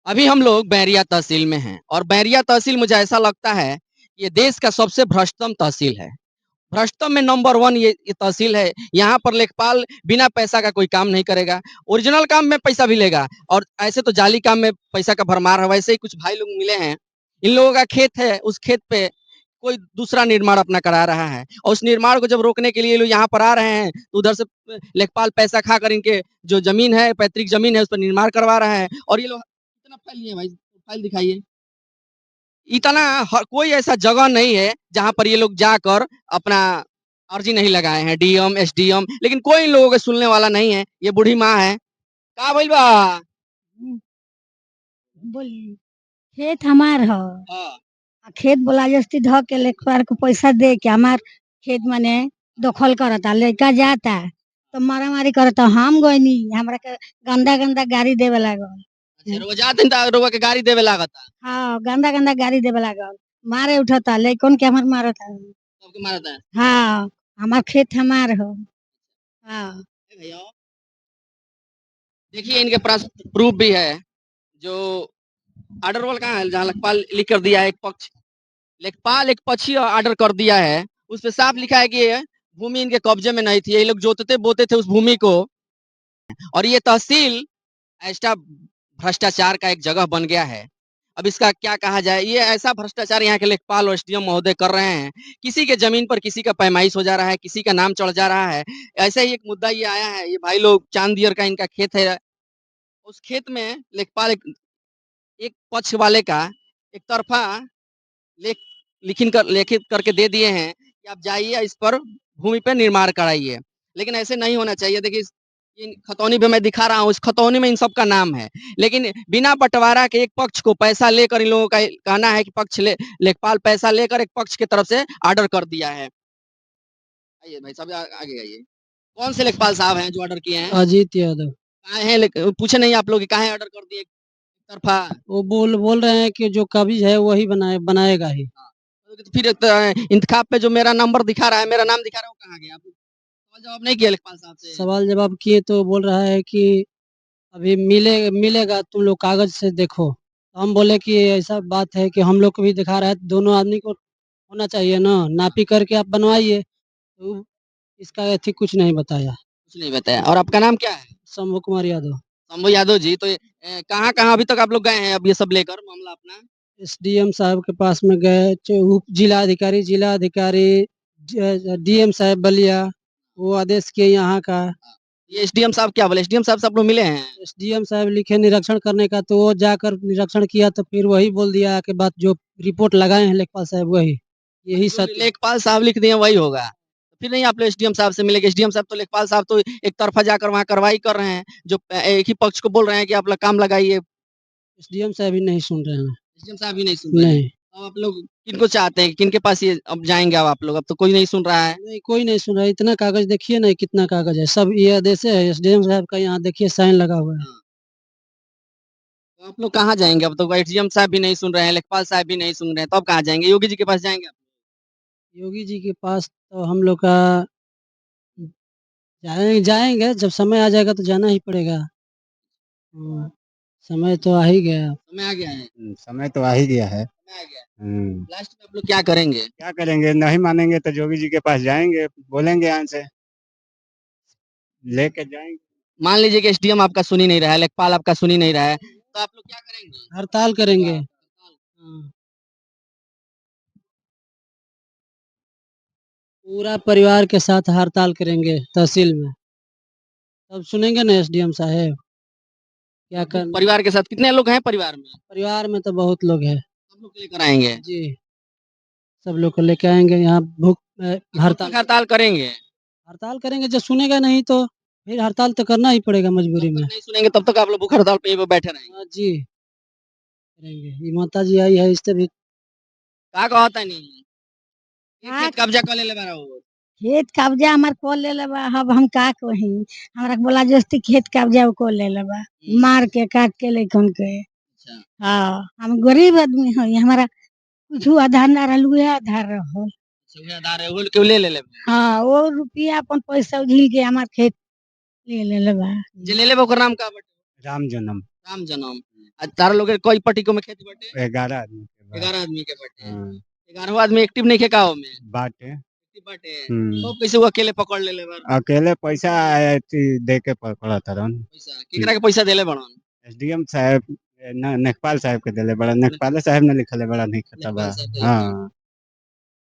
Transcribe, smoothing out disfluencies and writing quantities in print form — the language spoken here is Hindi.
अभी हम लोग बैरिया तहसील में हैं और बैरिया तहसील मुझे ऐसा लगता है ये देश का सबसे भ्रष्टतम तहसील है। भ्रष्टतम में नंबर 1 ये तहसील है। यहाँ पर लेखपाल बिना पैसा का कोई काम नहीं करेगा। ओरिजिनल काम में पैसा भी लेगा और ऐसे तो जाली काम में पैसा का भरमार है। वैसे ही कुछ भाई लोग मिले हैं। इन लोगों का खेत है, उस खेत पे कोई दूसरा निर्माण अपना करा रहा है और उस निर्माण को जब रोकने के लिए ये लोग यहाँ पर आ रहे हैं, तो उधर से लेखपाल पैसा खाकर इनके जो ज़मीन है, पैतृक ज़मीन है, उस पर निर्माण करवा रहा है और ये लोग कितना फाइल लिए भाई, फाइल दिखाइए। इतना कोई ऐसा जगह नहीं है जहां पर ये लोग जाकर अपना अर्जी नहीं लगाए हैं, डीएम एसडीएम, लेकिन कोई इन लोगों के सुनने वाला नहीं है। ये बूढ़ी माँ है। का भइल बा? बोली खेत हमार ह हाँ, खेत बोला जस्ती ध के लेखपाल को पैसा दे के हमार खेत मने दखल करता लड़का जाता तो मारा मारी करता हम गईनी हमरा के गंदा गंदा गाड़ी देवे लागल। अच्छा रोज आते हैं रोवा के गाड़ी देवे लागता। हाँ गंदा गंदा गाड़ी देवे लागल मारे उठता लेकिन के हमार मारता। सबके मारता है। हाँ हमार खेत हमार हो। हाँ ए भैया देखिए इनके पास प्रूफ भी है। जो ऑर्डर वाल कहाँ है जहाँ लेखपाल लिख कर दिया है एक पक्ष, लेखपाल एक पक्षी ऑर्डर कर दिया है। उस पे साफ लिखा है कि ये भूमि इनके कब्जे में नहीं थी। ये लोग जोतते बोते थे उस भूमि को और ये तहसील ऐसा भ्रष्टाचार का एक जगह बन गया है। अब इसका क्या कहा जाए, ये ऐसा भ्रष्टाचार यहाँ के लेखपाल और एसडीएम महोदय कर रहे हैं। किसी के जमीन पर किसी का पैमाइश हो जा रहा है, किसी का नाम चढ़ जा रहा है। ऐसे ही एक मुद्दा ये आया है, ये भाई लोग चांदियर का इनका खेत है। उस खेत में लेखपाल एक पक्ष वाले का एक तरफा लेख लिखित करके दे दिए हैं कि आप जाइए इस पर भूमि पे निर्माण कराइए। लेकिन ऐसे नहीं होना चाहिए। देखिए इन खतौनी पे मैं दिखा रहा हूँ, इस खतौनी में इन सबका नाम है, लेकिन बिना बंटवारा के एक पक्ष को पैसा लेकर इन लोगों का कहना है कि लेखपाल पैसा लेकर एक पक्ष की तरफ से ऑर्डर कर दिया है। आइए भाई साहब आगे आइए। कौन से लेखपाल साहब हैं जो ऑर्डर किए हैं? अजीत यादव। कहाँ हैं? पूछे नहीं आप लोग कि कहाँ ऑर्डर कर दिए एक तरफा? वो बोल रहे हैं कि जो काबिज है वही बनाएगा ही। तो फिर इंतखाब पे जो मेरा नंबर दिखा रहा है, मेरा नाम दिखा रहा है, वो कहाँ गया? आप सवाल जवाब नहीं किया लेखपाल साहब से? सवाल जवाब किए तो बोल रहा है कि अभी मिलेगा, तुम लोग कागज से देखो। तो हम बोले कि ऐसा बात है कि हम लोग को भी दिखा रहा है, तो दोनों आदमी को होना चाहिए ना, नापी करके आप बनवाइए। तो इसका एथी कुछ नहीं बताया। कुछ नहीं बताया। और आपका नाम क्या है? शंभू कुमार यादव। शंभू यादव जी। तो कहाँ कहाँ अभी तक आप लोग गए हैं अब ये सब लेकर मामला अपना? एसडीएम साहब के पास में गए, उप जिलाधिकारी डीएम साहब बलिया, वो आदेश किए यहाँ का। ये एसडीएम साहब क्या बोले? एसडीएम साहब से आप लोग मिले हैं? एसडीएम साहब लिखे निरीक्षण करने का, तो वो जाकर निरीक्षण किया तो फिर वही बोल दिया कि बात जो रिपोर्ट लगाए हैं लेखपाल साहब वही यही जो सत्य। लेखपाल साहब लिख दिए वही होगा। तो फिर नहीं आप लोग एसडीएम साहब से मिलेंगे? एसडीएम साहब तो लेखपाल साहब तो एक तरफा जाकर वहाँ कार्रवाई कर रहे हैं, जो एक ही पक्ष को बोल रहे हैं कि आप लोग काम लगाइए। एसडीएम साहब ही नहीं सुन रहे हैं। एसडीएम साहब भी नहीं सुन रहे हैं। नहीं अब आप लोग किनको चाहते हैं, किनके पास ये अब जाएंगे? अब आप लोग, अब तो कोई नहीं सुन रहा है। नहीं, कोई नहीं सुन रहा है। इतना कागज देखिए ना, कितना कागज है, सब ये आदेश है एसडीएम साहब का, यहाँ देखिए साइन लगा हुआ है। हाँ। तो आप लोग कहाँ जाएंगे? अब तो एसडीएम साहब भी नहीं सुन रहे हैं, लेखपाल साहब भी नहीं सुन रहे हैं, तो अब कहाँ जाएंगे? योगी जी के पास जाएंगे आप? योगी जी के पास तो हम लोग का जाएंगे, जब समय आ जाएगा तो जाना ही पड़ेगा। समय तो आ ही गया। समय आ गया है। समय तो आ ही गया है। समय आ गया है। हम्म, लास्ट में आप लोग क्या करेंगे? क्या करेंगे? नहीं मानेंगे तो जोगी जी के पास जाएंगे, बोलेंगे यहाँ से लेके जाएंगे। मान लीजिए कि एसडीएम आपका सुन ही नहीं रहा है, लेखपाल आपका सुन ही नहीं रहा है, तो आप लोग क्या करेंगे? हड़ताल करेंगे। हाँ, पूरा परिवार के साथ हड़ताल करेंगे तहसील में, तब सुनेंगे ना एसडीएम साहब क्या तो करना। परिवार के साथ कितने लोग हैं परिवार में? परिवार में तो बहुत लोग हैं। सब लोग लेकर आएंगे? जी, सब लोग को लेके आएंगे यहाँ भूख कब हड़ताल। तक हड़ताल करेंगे? हड़ताल करेंगे, जब सुनेगा नहीं तो फिर हड़ताल तो करना ही पड़ेगा जब मजबूरी तक में। नहीं सुनेंगे तब तक आप लोग भूख हड़ताल पे ही बैठे रहेंगे? हाँ जी, करेंगे। ये माता जी आई है, इससे भी का कहता नहीं ये हाँ खेत कब्जा कर ले ले बारा हो? खेत कब्जा हमार को ले लेबा अब हम का कही हमरा के बोला जस्ती खेत कब्जा को ले लेबा मार के काट के लेखन के। अच्छा। हाँ हम गरीब आदमी हई हमारा कुछ आधार ना रहलू है आधार रहो। सुबेदार है वो क्यों ले ले ले? हाँ वो रुपया अपन पैसा उझिल के हमार खेत ले ले लेबा। जे ले ले ओकर नाम का बटे? राम जन्म। राम जन्म। तारा लोग के कोई पट्टी को में खेती बाटे 11 आदमी के बा। 11 आदमी के बाटे हाँ, 11 आदमी एक्टिव नहीं के गाँव में बाटे। एक्टिव बाटे हम्म। तो कैसे वो अकेले पकड़ ले ले बार अकेले पैसा दे के पकड़ा तरन। पैसा केकरा के पैसा देले बड़न एसडीएम साहब नेकपाल साहब के दिले बड़ा, नेकपाल साहब ने लिखले बड़ा नहीं खता बा। नेपाल साहब देले बड़न। हाँ